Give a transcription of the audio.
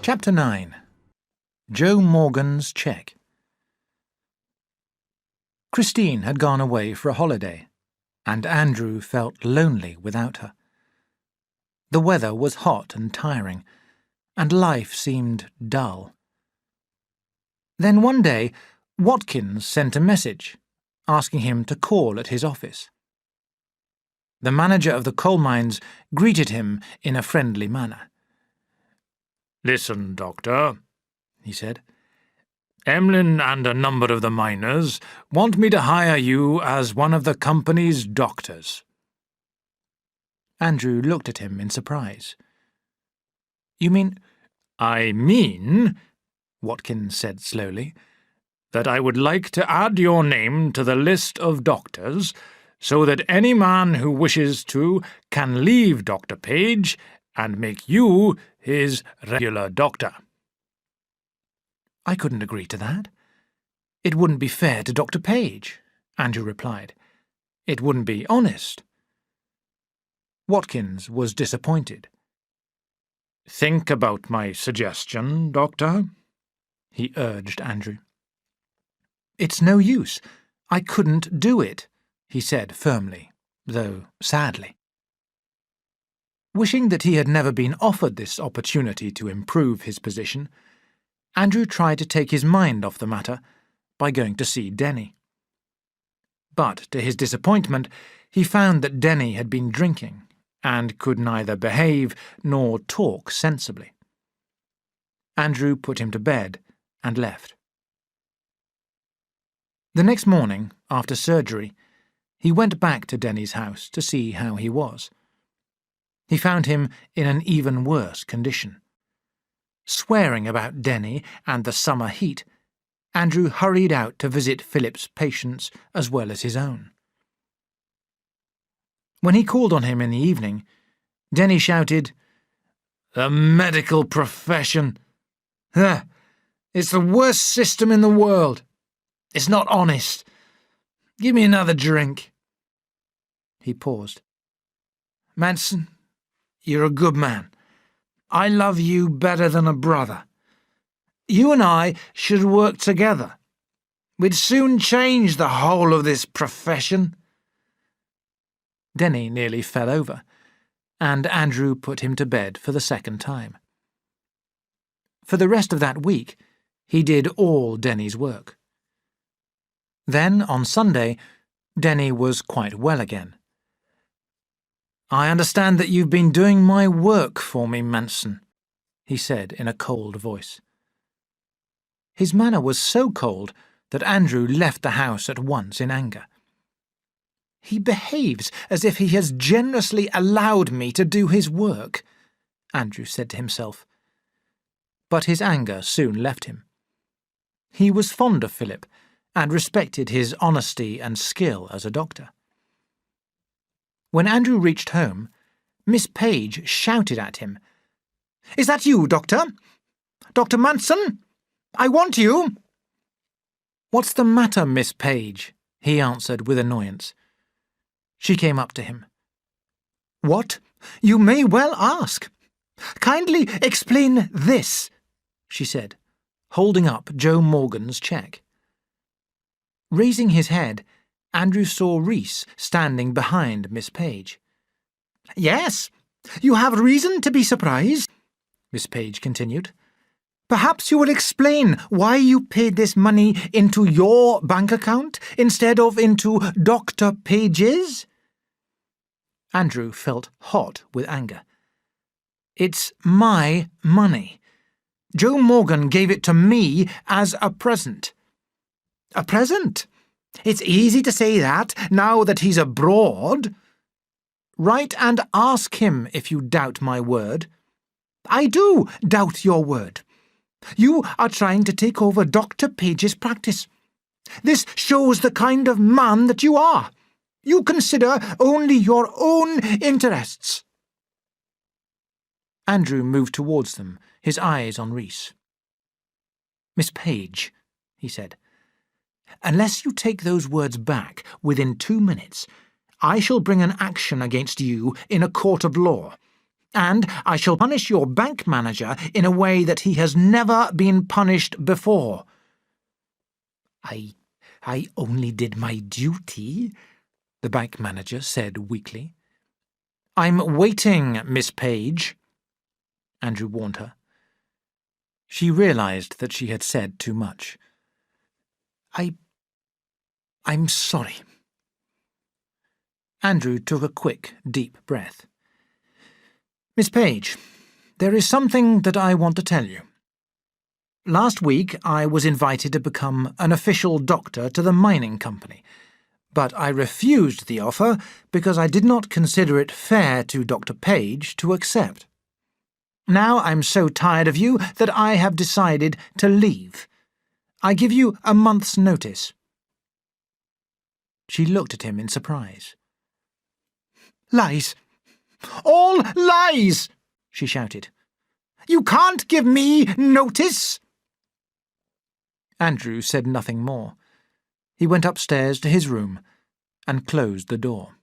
Chapter 9. Joe Morgan's Cheque. Christine had gone away for a holiday, and Andrew felt lonely without her. The weather was hot and tiring, and life seemed dull. Then one day, Watkins sent a message, asking him to call at his office. The manager of the coal mines greeted him in a friendly manner. "Listen, Doctor," he said. "Emlyn and a number of the miners want me to hire you as one of the company's doctors." Andrew looked at him in surprise. "You mean—" "I mean," Watkins said slowly, "that I would like to add your name to the list of doctors so that any man who wishes to can leave Dr. Page and make you his regular doctor." "I couldn't agree to that. It wouldn't be fair to Dr. Page," Andrew replied. "It wouldn't be honest." Watkins was disappointed. "Think about my suggestion, Doctor," he urged Andrew. "It's no use. I couldn't do it," he said firmly, though sadly. Wishing that he had never been offered this opportunity to improve his position, Andrew tried to take his mind off the matter by going to see Denny. But, to his disappointment, he found that Denny had been drinking and could neither behave nor talk sensibly. Andrew put him to bed and left. The next morning, after surgery, he went back to Denny's house to see how he was. He found him in an even worse condition. Swearing about Denny and the summer heat, Andrew hurried out to visit Philip's patients as well as his own. When he called on him in the evening, Denny shouted, "The medical profession! It's the worst system in the world. It's not honest. Give me another drink." He paused. "Manson, you're a good man. I love you better than a brother. You and I should work together. We'd soon change the whole of this profession." Denny nearly fell over, and Andrew put him to bed for the second time. For the rest of that week, he did all Denny's work. Then, on Sunday, Denny was quite well again. "I understand that you've been doing my work for me, Manson," he said in a cold voice. His manner was so cold that Andrew left the house at once in anger. "He behaves as if he has generously allowed me to do his work," Andrew said to himself. But his anger soon left him. He was fond of Philip and respected his honesty and skill as a doctor. When Andrew reached home, Miss Page shouted at him, "Is that you, Doctor? Dr. Manson? I want you!" "What's the matter, Miss Page?" he answered with annoyance. She came up to him. "What? You may well ask. Kindly explain this," she said, holding up Joe Morgan's cheque. Raising his head, Andrew saw Reese standing behind Miss Page. "Yes, you have reason to be surprised," Miss Page continued. "Perhaps you will explain why you paid this money into your bank account instead of into Dr. Page's?" Andrew felt hot with anger. "It's my money. Joe Morgan gave it to me as a present." "A present? It's easy to say that, now that he's abroad." "Write and ask him if you doubt my word." "I do doubt your word. You are trying to take over Dr. Page's practice. This shows the kind of man that you are. You consider only your own interests." Andrew moved towards them, his eyes on Reese. "Miss Page," he said, "unless you take those words back within 2 minutes, I shall bring an action against you in a court of law. And I shall punish your bank manager in a way that he has never been punished before." I only did my duty," the bank manager said weakly. "I'm waiting, Miss Page," Andrew warned her. She realized that she had said too much. I'm sorry." Andrew took a quick, deep breath. "Miss Page, there is something that I want to tell you. Last week I was invited to become an official doctor to the mining company, but I refused the offer because I did not consider it fair to Dr. Page to accept. Now I'm so tired of you that I have decided to leave. I give you a month's notice." She looked at him in surprise. "Lies! All lies!" she shouted. "You can't give me notice!" Andrew said nothing more. He went upstairs to his room and closed the door.